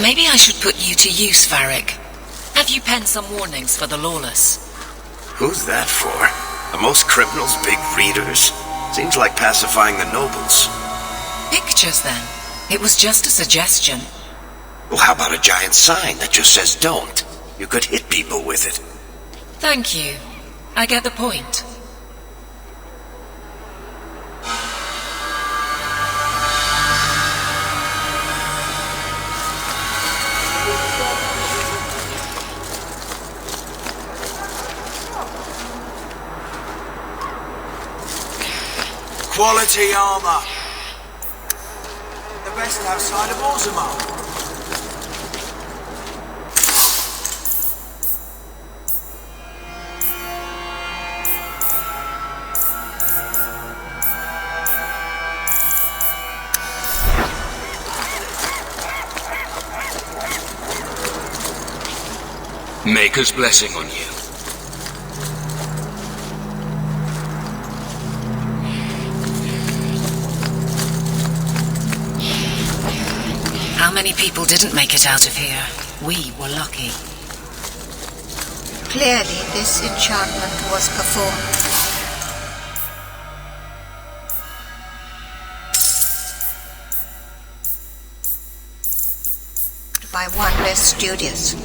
Maybe I should put you to use, Varric. Have you penned some warnings for the lawless? Who's that for? Are most criminals big readers? Seems like pacifying the nobles. Pictures, then. It was just a suggestion. Well, how about a giant sign that just says don't? You could hit people with it. Thank you. I get the point. Quality armor. The best outside of Orzammar. Maker's blessing on you. How many people didn't make it out of here? We were lucky. Clearly, this enchantment was performed. By one less studious.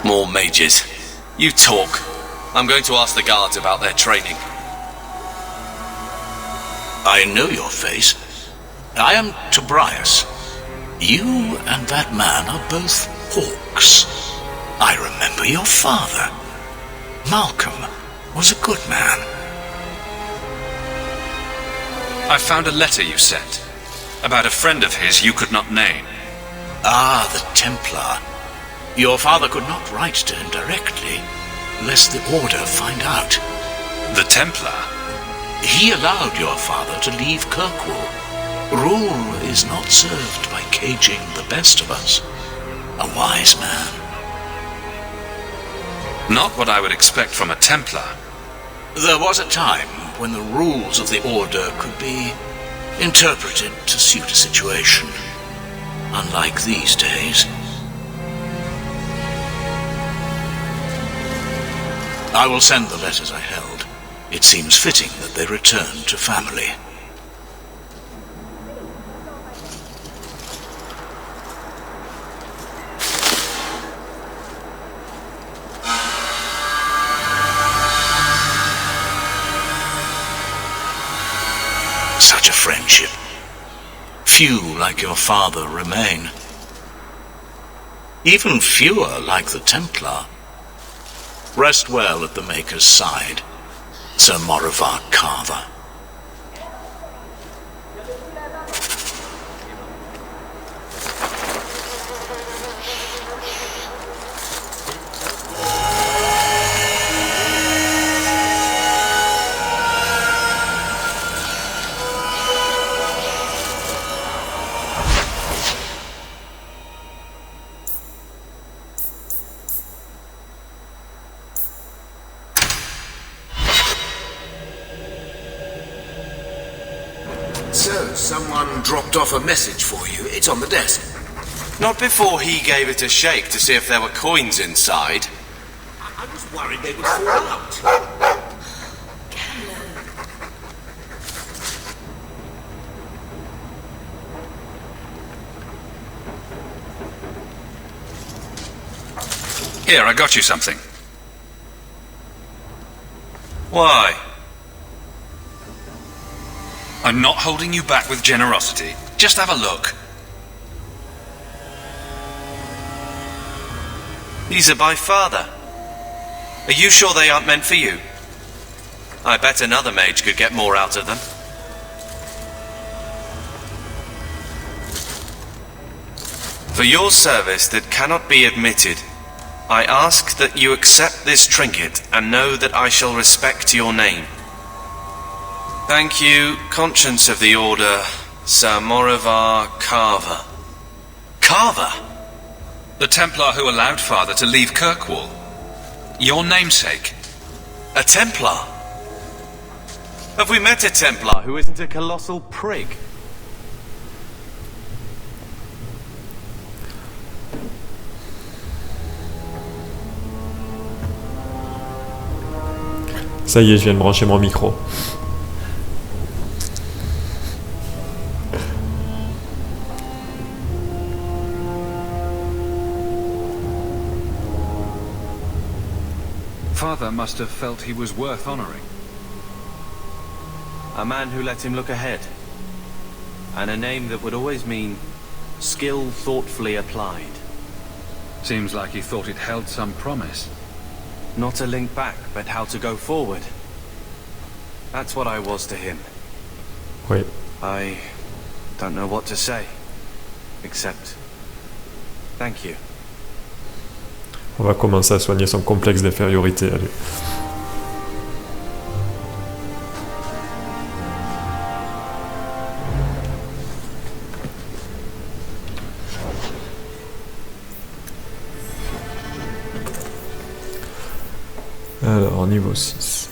More mages. You talk. I'm going to ask the guards about their training. I know your face. I am Tobias. You and that man are both hawks. I remember your father. Malcolm was a good man. I found a letter you sent about a friend of his you could not name. Ah, the Templar. Your father could not write to him directly, lest the Order find out. The Templar? He allowed your father to leave Kirkwall. Rule is not served by caging the best of us. A wise man. Not what I would expect from a Templar. There was a time when the rules of the Order could be interpreted to suit a situation. Unlike these days. I will send the letters I held. It seems fitting that they return to family. Such a friendship. Few like your father remain. Even fewer like the Templar. Rest well at the Maker's side, Sir Morivar Carver. So, someone dropped off a message for you. It's on the desk. Not before he gave it a shake to see if there were coins inside. I was worried they would fall out. Here, I got you something. Why? I'm not holding you back with generosity. Just have a look. These are by father. Are you sure they aren't meant for you? I bet another mage could get more out of them. For your service that cannot be admitted, I ask that you accept this trinket and know that I shall respect your name. Thank you, Conscience of the Order, Sir Morivar Carver. Carver? The Templar who allowed Father to leave Kirkwall. Your namesake. A Templar? Have we met a Templar who isn't a colossal prig? Ça y est, je viens de brancher mon micro. Father must have felt he was worth honoring. A man who let him look ahead. And a name that would always mean skill thoughtfully applied. Seems like he thought it held some promise. Not a link back, but how to go forward. That's what I was to him. Oui. I don't know what to say. Except... thank you. On va commencer à soigner son complexe d'infériorité à lui. Alors, niveau 6.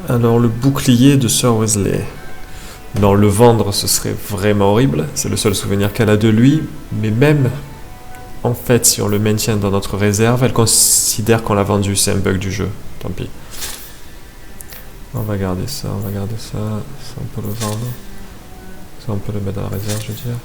Alors, le bouclier de Sir Wesley. Non, le vendre, ce serait vraiment horrible. C'est le seul souvenir qu'elle a de lui. Mais même, en fait, si on le maintient dans notre réserve, elle considère qu'on l'a vendu. C'est un bug du jeu. Tant pis. On va garder ça, on va garder ça. Ça, on peut le vendre. Ça, on peut le mettre dans la réserve, je veux dire.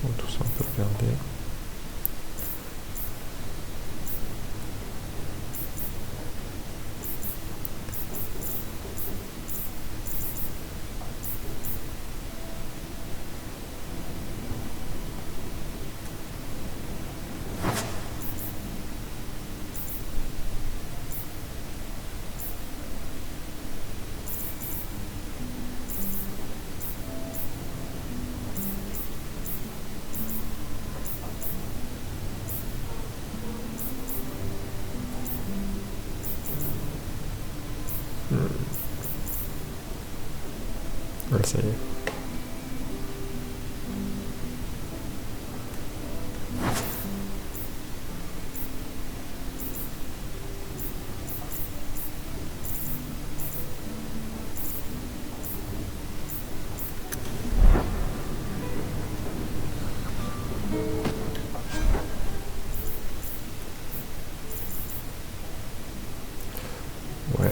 Bon, tout ça, on peut le garder. Ouais, ça y est. Ouais.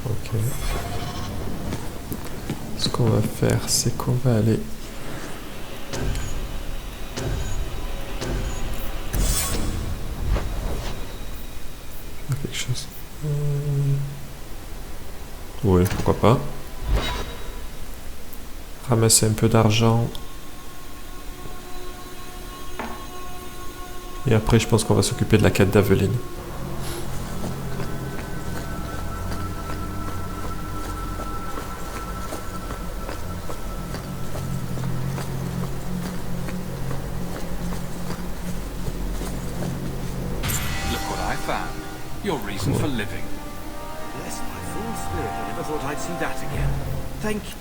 Ok. Ce qu'on va faire, c'est qu'on va aller faire quelque chose. Oui, pourquoi pas. Ramasser un peu d'argent. Et après, je pense qu'on va s'occuper de la quête d'Aveline. Look what I found. Your reason for living. Bless my fool spirit, I never thought I'd see that again. Thank you.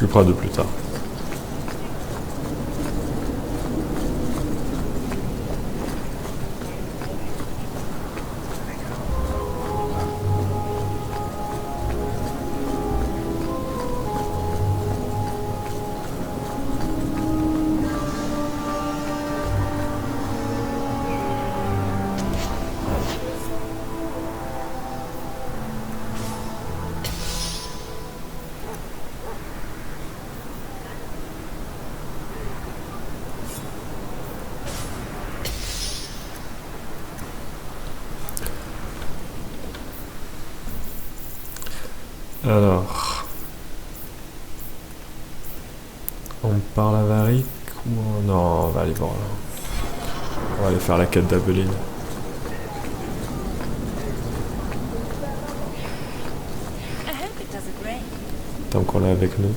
occupera de plus tard. Alors, on part la varique ou non, on va aller voir là. On va aller faire la quête d'Abeline. Tant qu'on est avec nous.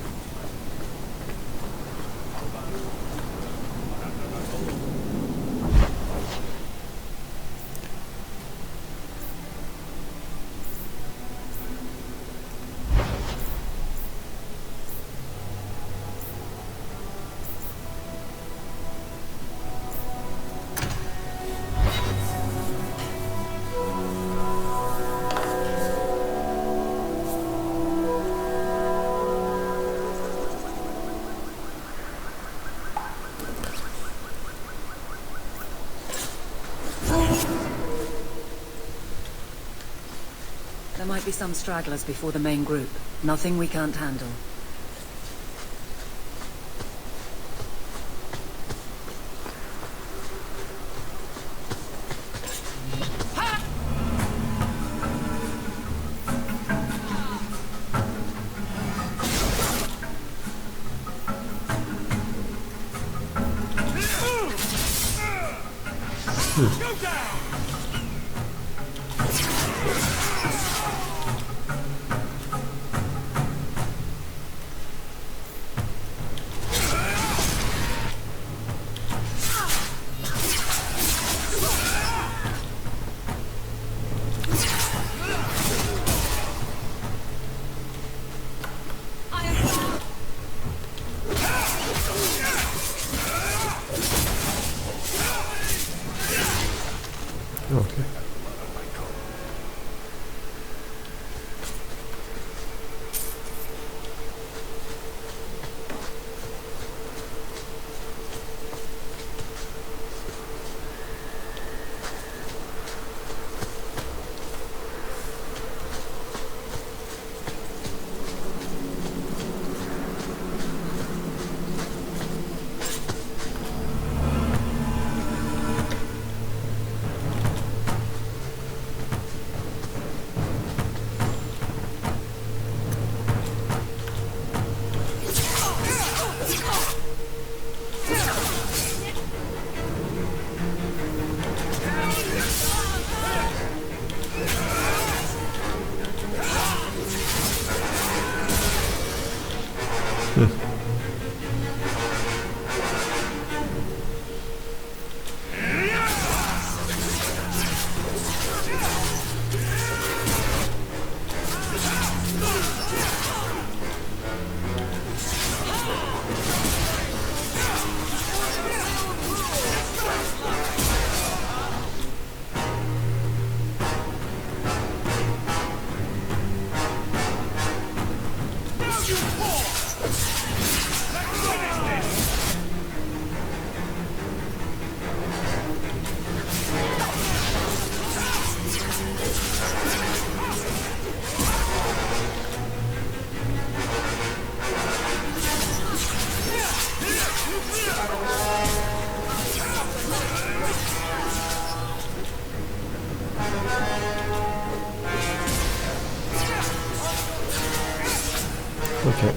There might be some stragglers before the main group. Nothing we can't handle. Okay. Okay.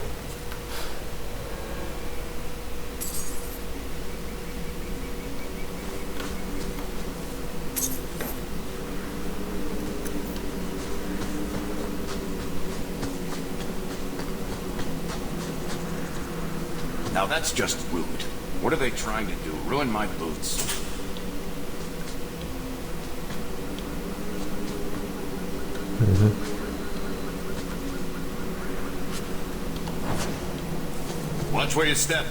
Now that's just rude. What are they trying to do? Ruin my boots? Watch where you step.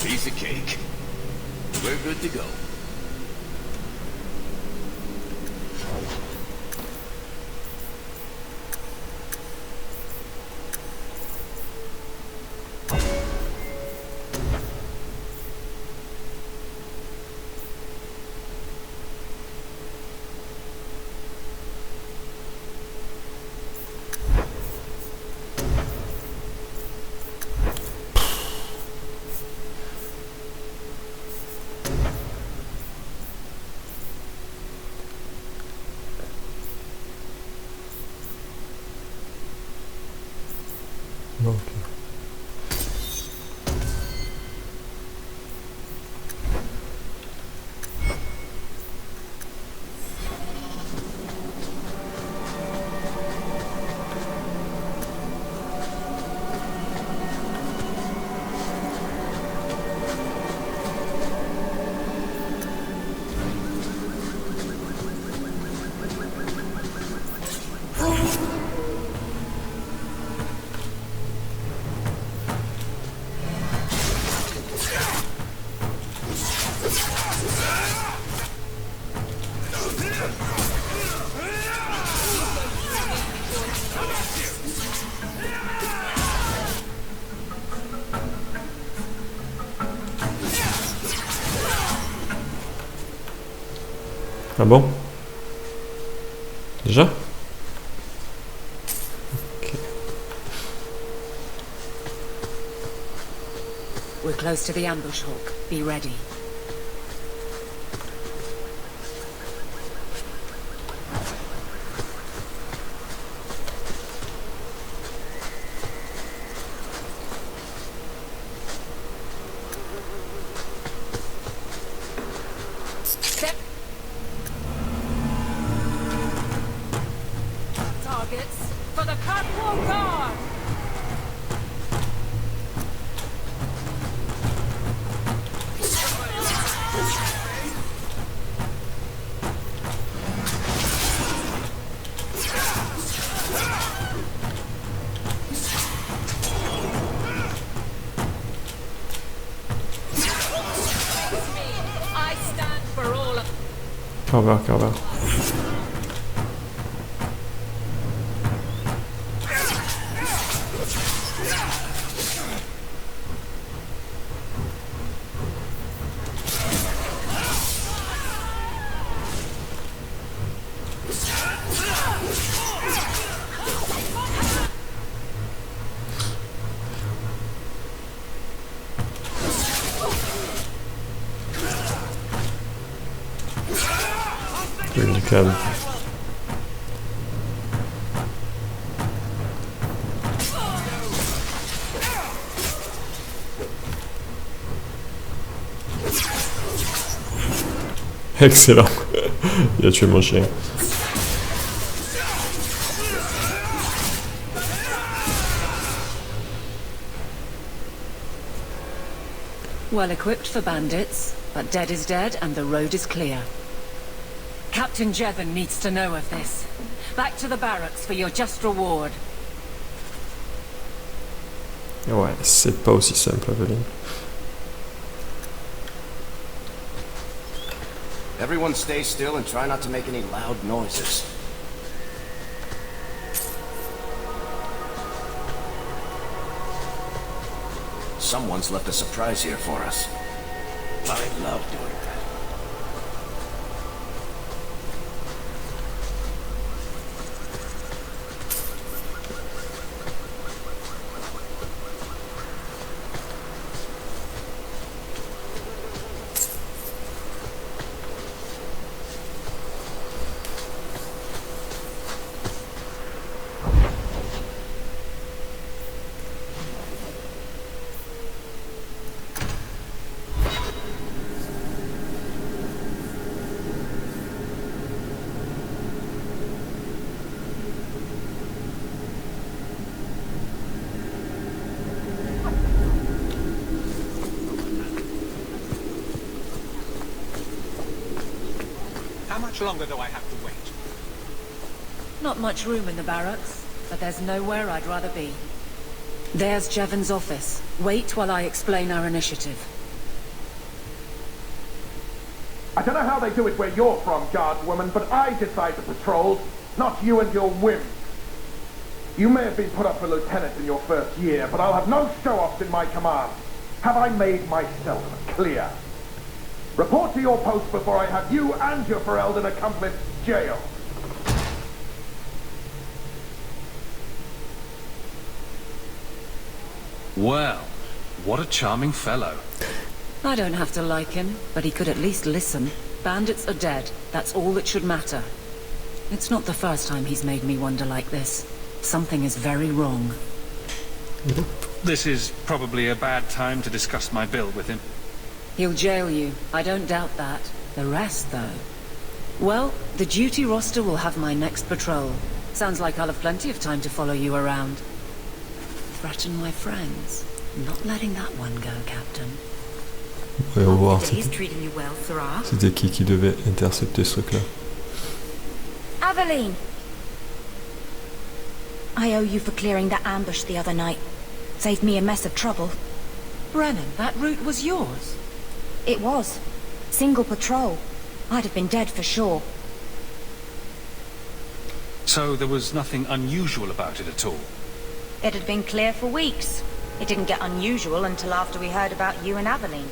Piece of cake. We're good to go. Ok. Ah bon? Déjà? Ok. We're close to the ambush, Hawk. Be ready. Step. Targets for the Kirkwall Guard! I stand for all of... Cover, cover. Du calme. Excellent. Il a tué mon chien. Well equipped for bandits, but dead is dead and the road is clear. Captain Jevon needs to know of this. Back to the barracks for your just reward. Ouais, c'est pas aussi simple, Aveline. Everyone stay still and try not to make any loud noises. Someone's left a surprise here for us. I love doing that. How much longer do I have to wait? Not much room in the barracks, but there's nowhere I'd rather be. There's Jevon's office. Wait while I explain our initiative. I don't know how they do it where you're from, guardswoman, but I decide the patrols, not you and your whims. You may have been put up for lieutenant in your first year, but I'll have no show-offs in my command. Have I made myself clear? Report to your post before I have you and your Ferelden accomplice jailed. Well, what a charming fellow. I don't have to like him, but he could at least listen. Bandits are dead. That's all that should matter. It's not the first time he's made me wonder like this. Something is very wrong. This is probably a bad time to discuss my bill with him. He'll jail you. I don't doubt that. The rest, though... Well, the duty roster will have my next patrol. Sounds like I'll have plenty of time to follow you around. Threaten my friends. Not letting that one go, Captain. On va voir c'était qui devait intercepter ce truc-là. Aveline! I owe you for clearing that ambush the other night. Saved me a mess of trouble. Brennan, that route was yours? It was. Single patrol. I'd have been dead for sure. So there was nothing unusual about it at all? It had been clear for weeks. It didn't get unusual until after we heard about you and Aveline.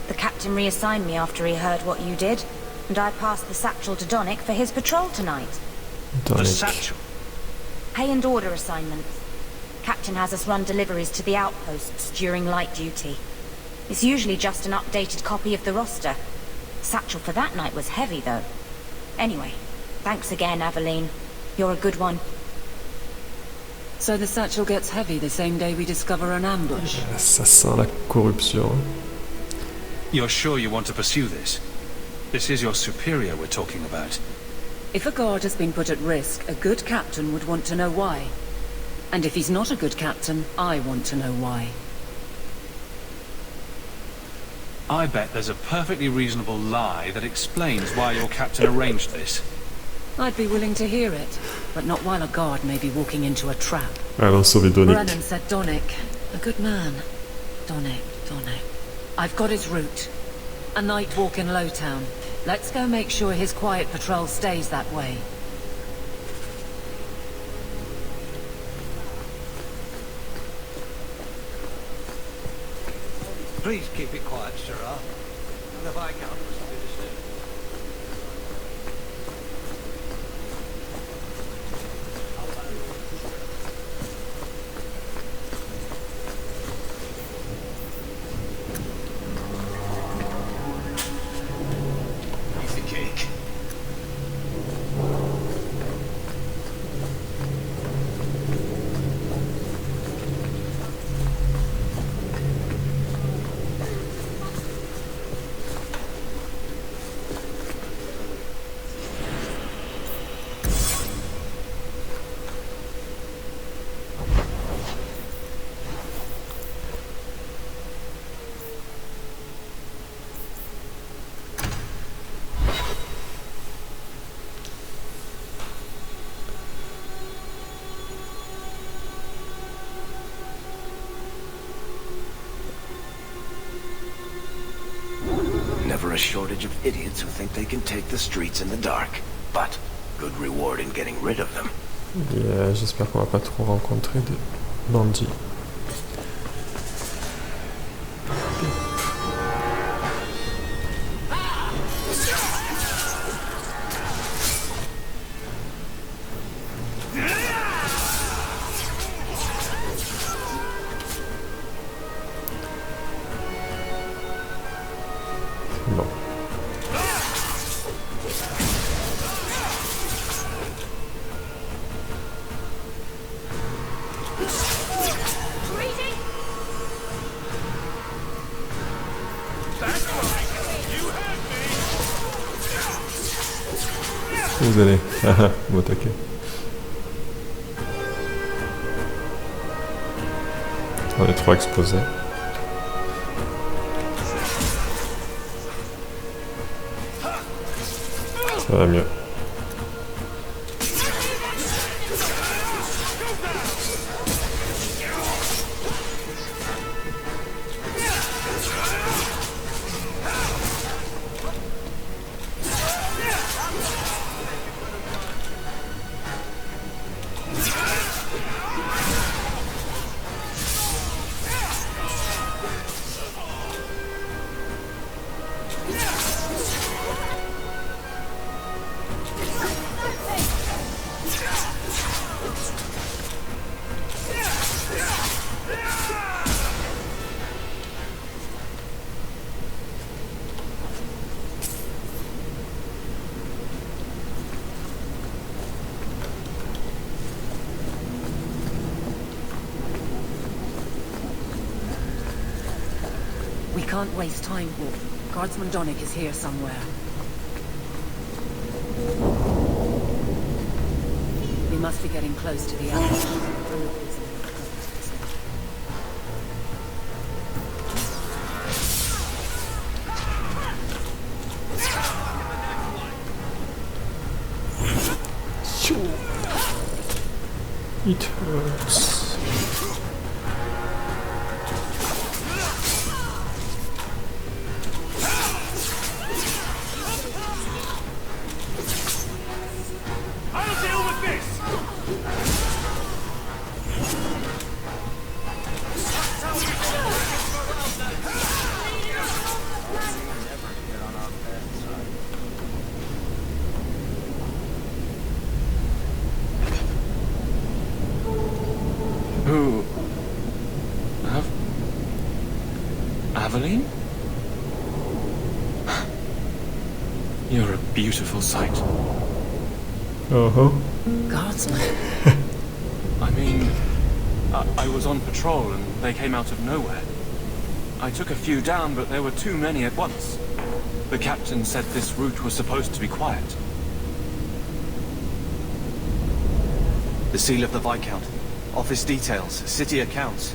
The captain reassigned me after he heard what you did, and I passed the satchel to Donnick for his patrol tonight. The satchel? Pay and order assignments. Captain has us run deliveries to the outposts during light duty. It's usually just an updated copy of the roster. Satchel for that night was heavy, though. Anyway, thanks again, Aveline. You're a good one. So the satchel gets heavy the same day we discover an ambush? Ça sent la corruption. You're sure you want to pursue this? This is your superior we're talking about. If a guard has been put at risk, a good captain would want to know why. And if he's not a good captain, I want to know why. I bet there's a perfectly reasonable lie that explains why your captain arranged this. I'd be willing to hear it, but not while a guard may be walking into a trap. Allons sauver Donnick. Brennan said Donnick. A good man. Donnick. I've got his route. A night walk in Lowtown. Let's go make sure his quiet patrol stays that way. Please keep it quiet, Sirrah. The Viscount must be disturbed. Piece of cake. Never a shortage of idiots who think they can take the streets in the dark. But good reward in getting rid of them. Et j'espère qu'on va pas trop rencontrer de bandits. Non. Vous allez m'attaquer. On est trop exposés. Ça va mieux. We can't waste time, Hawk. Guardsman Donnick is here somewhere. We must be getting close to the outpost. It hurts. I'll deal with this! Who? Aveline? You're a beautiful sight. Uh-huh. Guardsman. I mean, I was on patrol and they came out of nowhere. I took a few down, but there were too many at once. The captain said this route was supposed to be quiet. The seal of the Viscount. Office details, city accounts.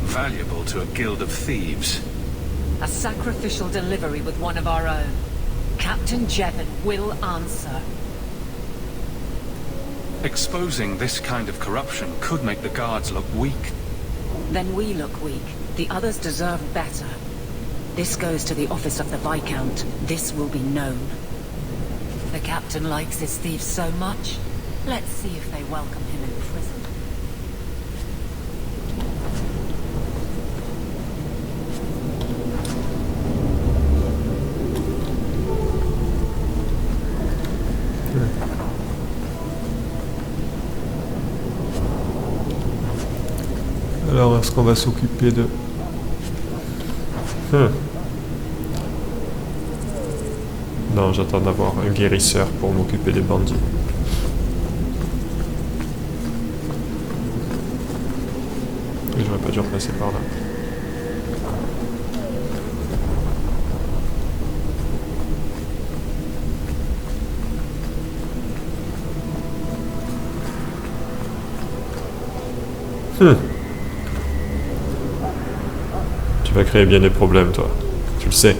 Valuable to a guild of thieves. A sacrificial delivery with one of our own. Captain Jevon will answer. Exposing this kind of corruption could make the guards look weak. Then we look weak. The others deserve better. This goes to the office of the Viscount. This will be known. The captain likes his thieves so much. Let's see if they welcome him in prison. Alors, est-ce qu'on va s'occuper de... Non, j'attends d'avoir un guérisseur pour m'occuper des bandits. Et j'aurais pas dû repasser par là. Tu vas créer bien des problèmes, toi. Tu le sais.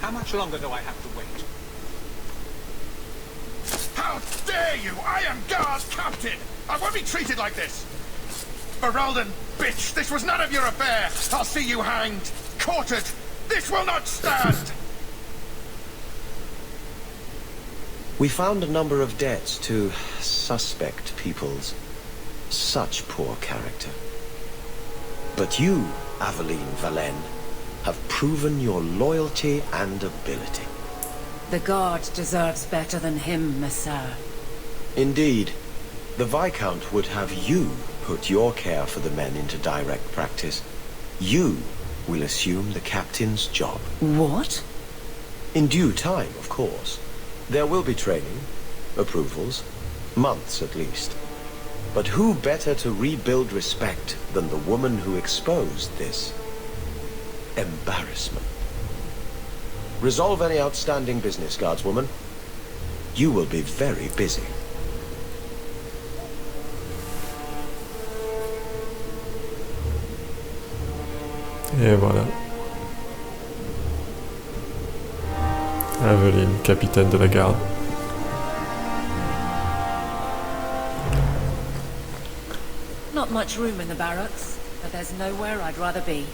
How much longer do I have to wait? How dare you! I am Guard Captain! I won't be treated like this! Ferelden, bitch! This was none of your affair! I'll see you hanged! Quartered! This will not stand! We found a number of debts to suspect peoples. Such poor character. But you, Aveline Valenne, have proven your loyalty and ability. The guard deserves better than him, Messire. Indeed. The Viscount would have you put your care for the men into direct practice. You will assume the captain's job. What? In due time, of course. There will be training, approvals, months at least. But who better to rebuild respect than the woman who exposed this embarrassment? Resolve any outstanding business, guardswoman. You will be very busy. Et voilà. Aveline, capitaine de la garde. Not much room in the barracks, but there's nowhere I'd rather be.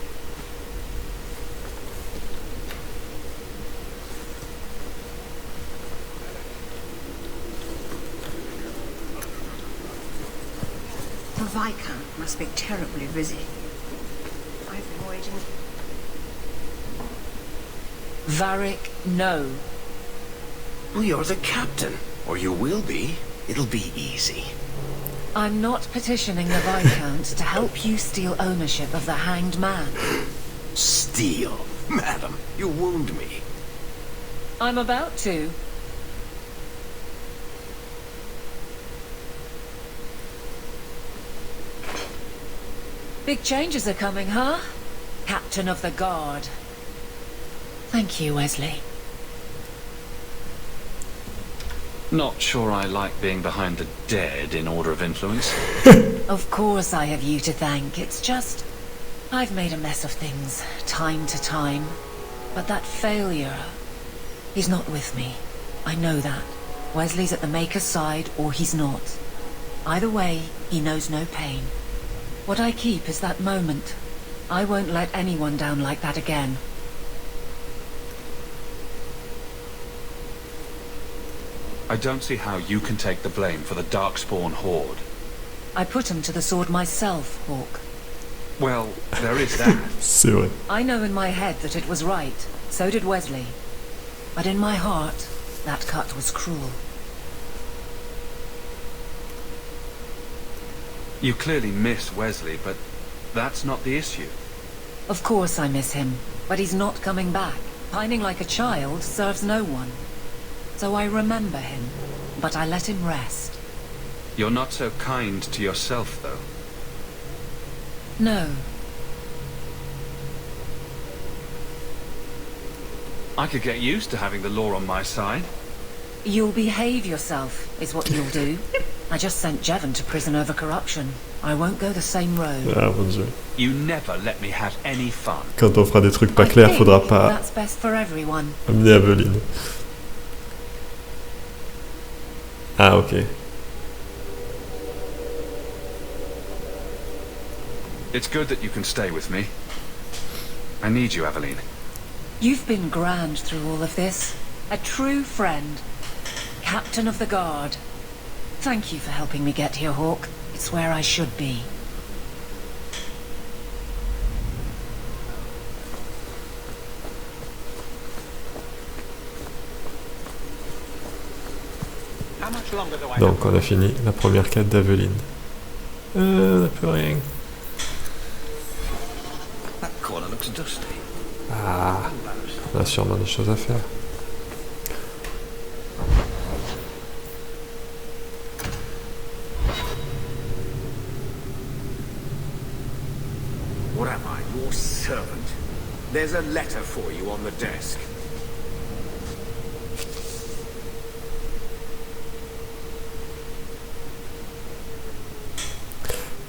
The Viscount must be terribly busy. waiting. Varric, no. Well, you're the captain. Or you will be. It'll be easy. I'm not petitioning the Viscount to help you steal ownership of the Hanged Man. Steal? Madam, you wound me. I'm about to. Big changes are coming, huh? Captain of the Guard. Thank you, Wesley. Not sure I like being behind the dead in order of influence. Of course I have you to thank. It's just... I've made a mess of things, time to time. But that failure... He's not with me. I know that. Wesley's at the Maker's side, or he's not. Either way, he knows no pain. What I keep is that moment. I won't let anyone down like that again. I don't see how you can take the blame for the Darkspawn Horde. I put him to the sword myself, Hawk. Well, there is that. C'est vrai. I know in my head that it was right. So did Wesley. But in my heart, that cut was cruel. You clearly miss Wesley, but that's not the issue. Of course I miss him, but he's not coming back. Pining like a child serves no one. So I remember him, but I let him rest. You're not so kind to yourself, though. No. I could get used to having the law on my side. You'll behave yourself, is what you'll do. I just sent Jevon to prison over corruption. I won't go the same road. Ah mon dieu. You never let me have any fun. Quand on fera des trucs pas clairs, faudra pas That's best for everyone. amener Aveline. Ah ok. It's good that you can stay with me. I need you, Aveline. You've been grand through all of this. A true friend. Captain of the Guard. Thank you for helping me get here, Hawk. It's where I should be. Donc on a fini la première quête d'Aveline. On n'a plus rien. Ah, on a sûrement des choses à faire. What am I, your servant? There's a letter for you on the desk.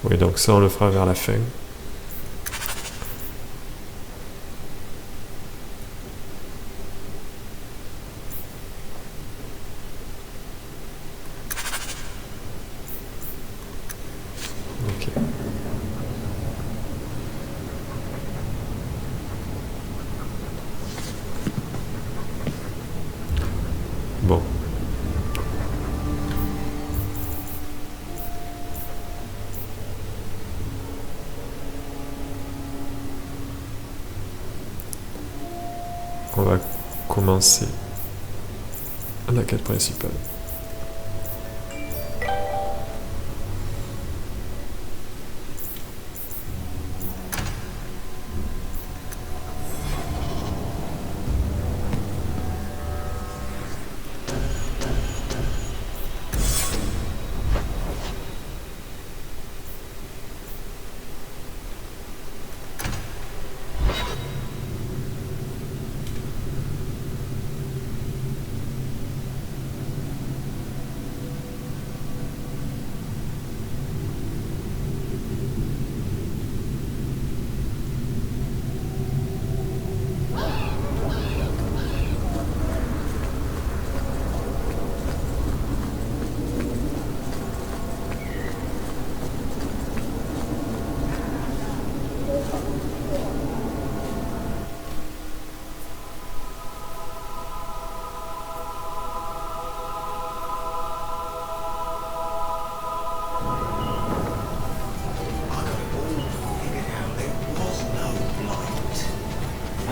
Oui, donc ça on le fera vers la fin. Ok. Bon. On va commencer la quête principale.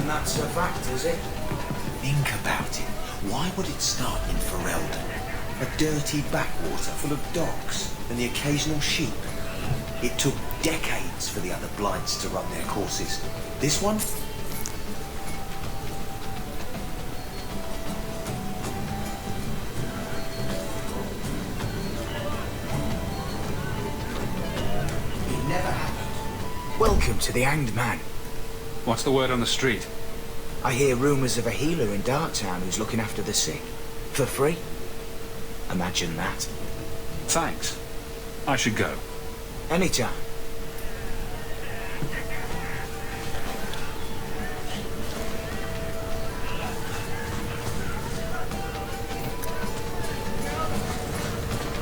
And that's a fact, is it? Think about it. Why would it start in Ferelden? A dirty backwater full of dogs and the occasional sheep. It took decades for the other blights to run their courses. This one? It never happened. Welcome to the Hanged Man. What's the word on the street? I hear rumours of a healer in Darktown who's looking after the sick. For free? Imagine that. Thanks. I should go. Anytime.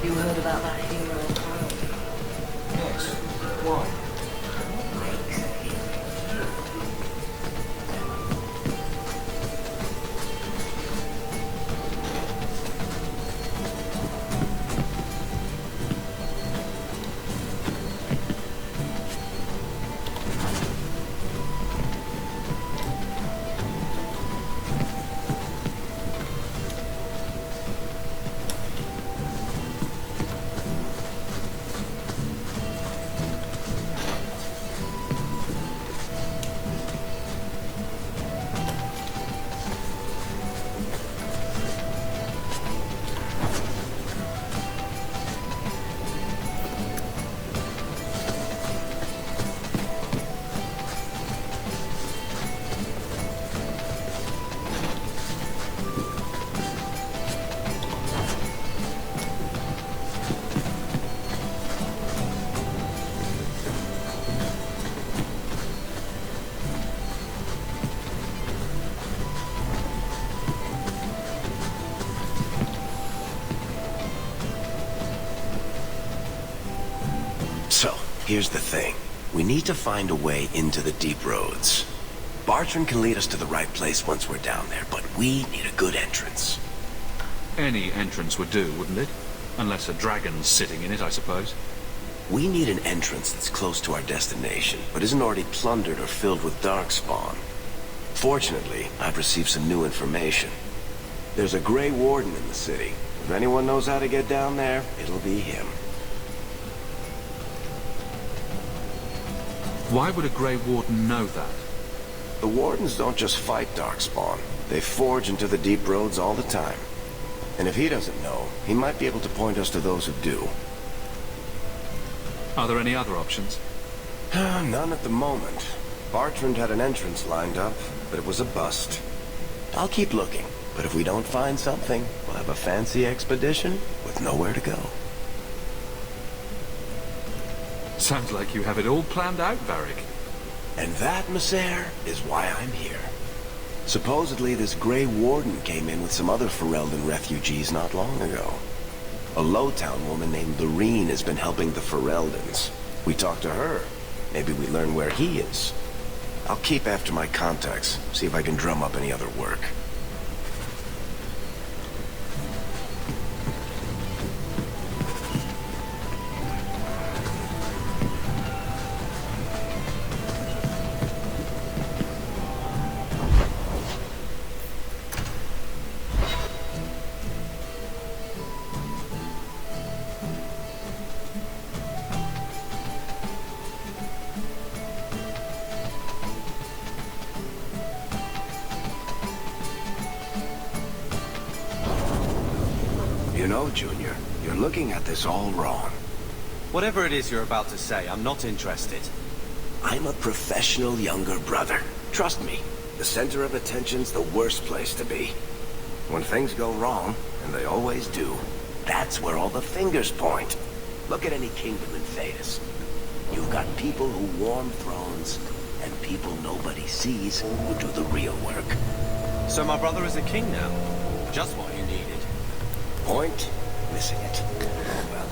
You heard about that hero in Yes. Why? So, here's the thing. We need to find a way into the deep roads. Bartrand can lead us to the right place once we're down there, but we need a good entrance. Any entrance would do, wouldn't it? Unless a dragon's sitting in it, I suppose. We need an entrance that's close to our destination, but isn't already plundered or filled with darkspawn. Fortunately, I've received some new information. There's a Grey Warden in the city. If anyone knows how to get down there, it'll be him. Why would a Grey Warden know that? The Wardens don't just fight darkspawn. They forge into the deep roads all the time. And if he doesn't know, he might be able to point us to those who do. Are there any other options? None at the moment. Bartrand had an entrance lined up, but it was a bust. I'll keep looking, but if we don't find something, we'll have a fancy expedition with nowhere to go. Sounds like you have it all planned out, Varric. And that, Messer, is why I'm here. Supposedly, this Grey Warden came in with some other Ferelden refugees not long ago. A Lowtown woman named Lorene has been helping the Fereldans. We talked to her. Maybe we learn where he is. I'll keep after my contacts, see if I can drum up any other work. You know, Junior, you're looking at this all wrong. Whatever it is you're about to say, I'm not interested. I'm a professional younger brother. Trust me, the center of attention's the worst place to be. When things go wrong, and they always do, that's where all the fingers point. Look at any kingdom in Thedas. You've got people who warm thrones, and people nobody sees who do the real work. So my brother is a king now? Just what you needed. Point? Missing it. Oh well.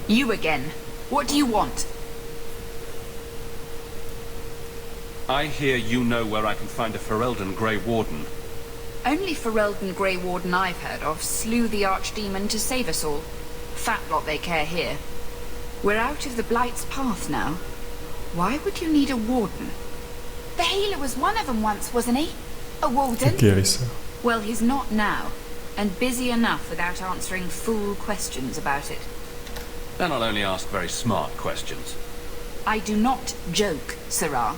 You again. What do you want? I hear you know where I can find a Ferelden Grey Warden. Only Ferelden Grey Warden I've heard of slew the Archdemon to save us all. Fat lot they care here. We're out of the Blight's path now. Why would you need a warden? The healer was one of them once, wasn't he? A warden? Well, he's not now, and busy enough without answering fool questions about it. Then I'll only ask very smart questions. I do not joke, Sirrah.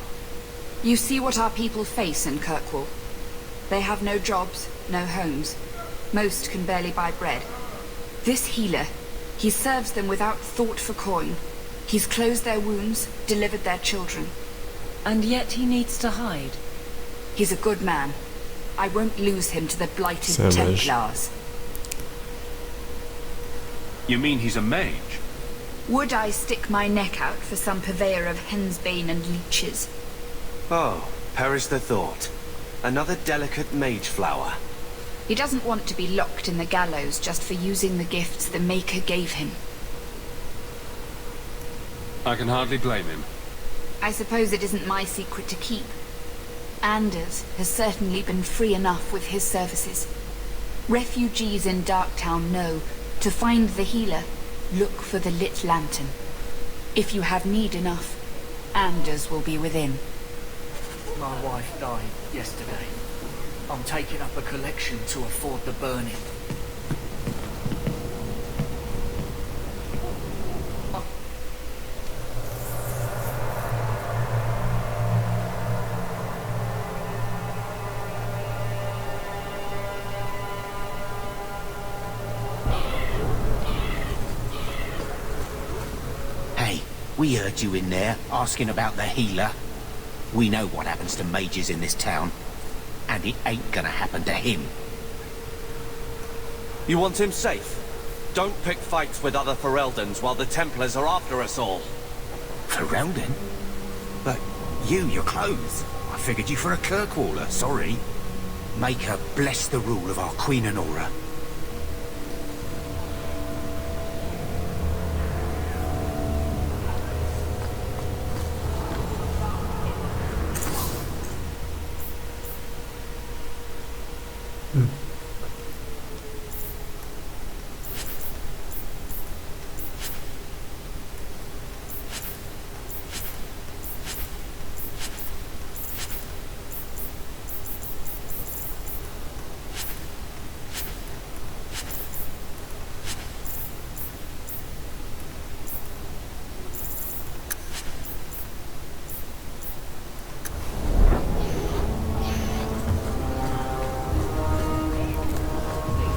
You see what our people face in Kirkwall. They have no jobs, no homes. Most can barely buy bread. This healer, he serves them without thought for coin. He's closed their wounds, delivered their children. And yet he needs to hide. He's a good man. I won't lose him to the blighted Templars. You mean he's a mage? Would I stick my neck out for some purveyor of hensbane and leeches? Oh, perish the thought. Another delicate mage flower. He doesn't want to be locked in the gallows just for using the gifts the Maker gave him. I can hardly blame him. I suppose it isn't my secret to keep. Anders has certainly been free enough with his services. Refugees in Darktown know, to find the healer, look for the lit lantern. If you have need enough, Anders will be within. My wife died yesterday. I'm taking up a collection to afford the burning. Hey, we heard you in there asking about the healer. We know what happens to mages in this town. And it ain't gonna happen to him. You want him safe? Don't pick fights with other Fereldans while the Templars are after us all. Ferelden? But your clothes. I figured you for a Kirkwaller, sorry. Make her bless the rule of our Queen Honora.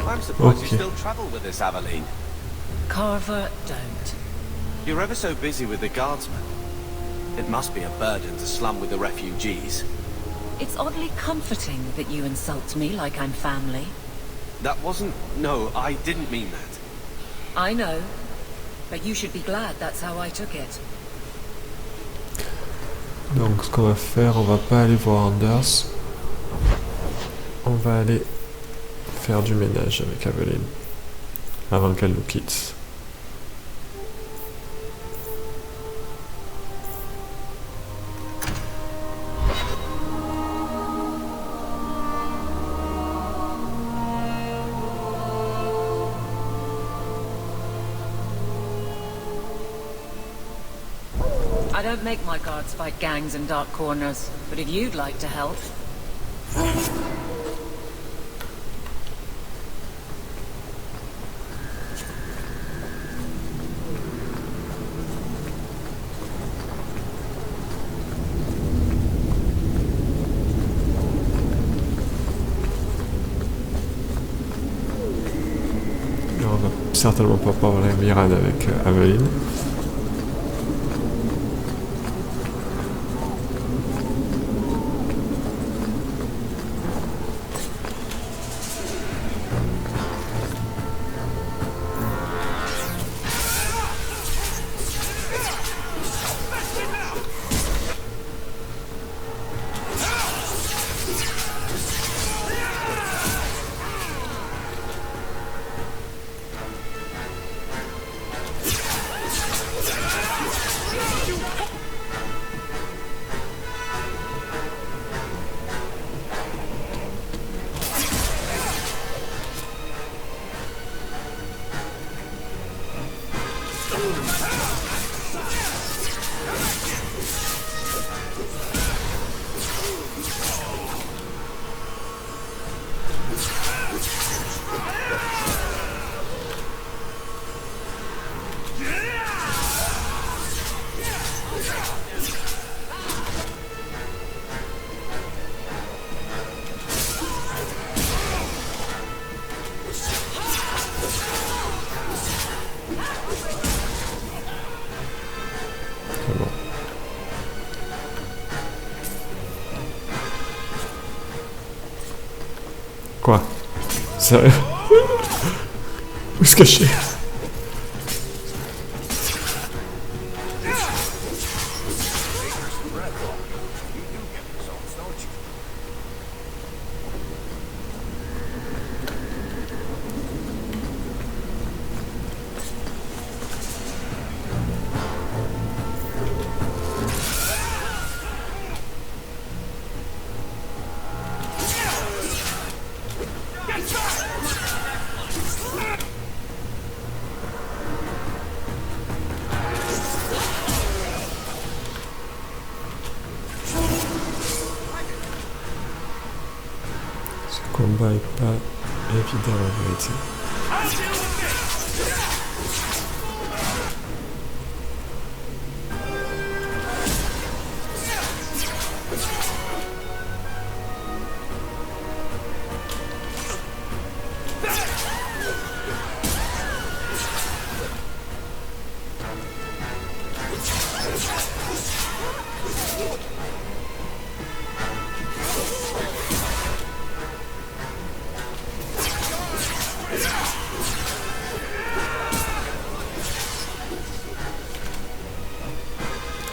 I'm surprised you still travel with this, Aveline. Carver, don't. You're ever so busy with the guardsmen. It must be a burden to slum with the refugees. It's oddly comforting that you insult me like I'm family. That wasn't... No, I didn't mean that. I know. But you should be glad that's how I took it. Donc ce qu'on va faire, on va pas aller voir Anders. On va aller faire du ménage avec Aveline avant qu'elle nous quitte. I don't make my guards fight gangs in dark corners, but if you'd like to help... On va certainement pas parler Miran avec Aveline. Quoi? Sérieux? Où se cacher? Ce combat est pas évident en vérité.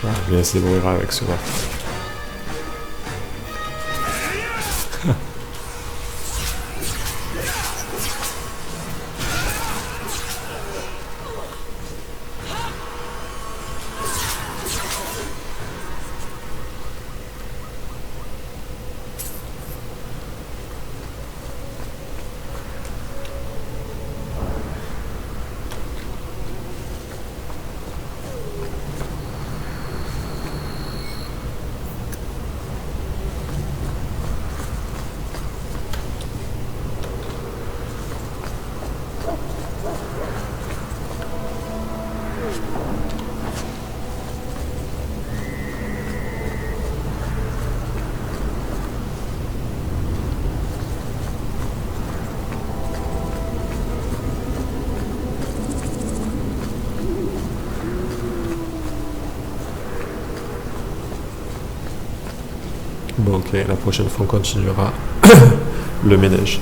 Ah, bien se débrouillera avec cela. Bon, ok, la prochaine fois on continuera le ménage.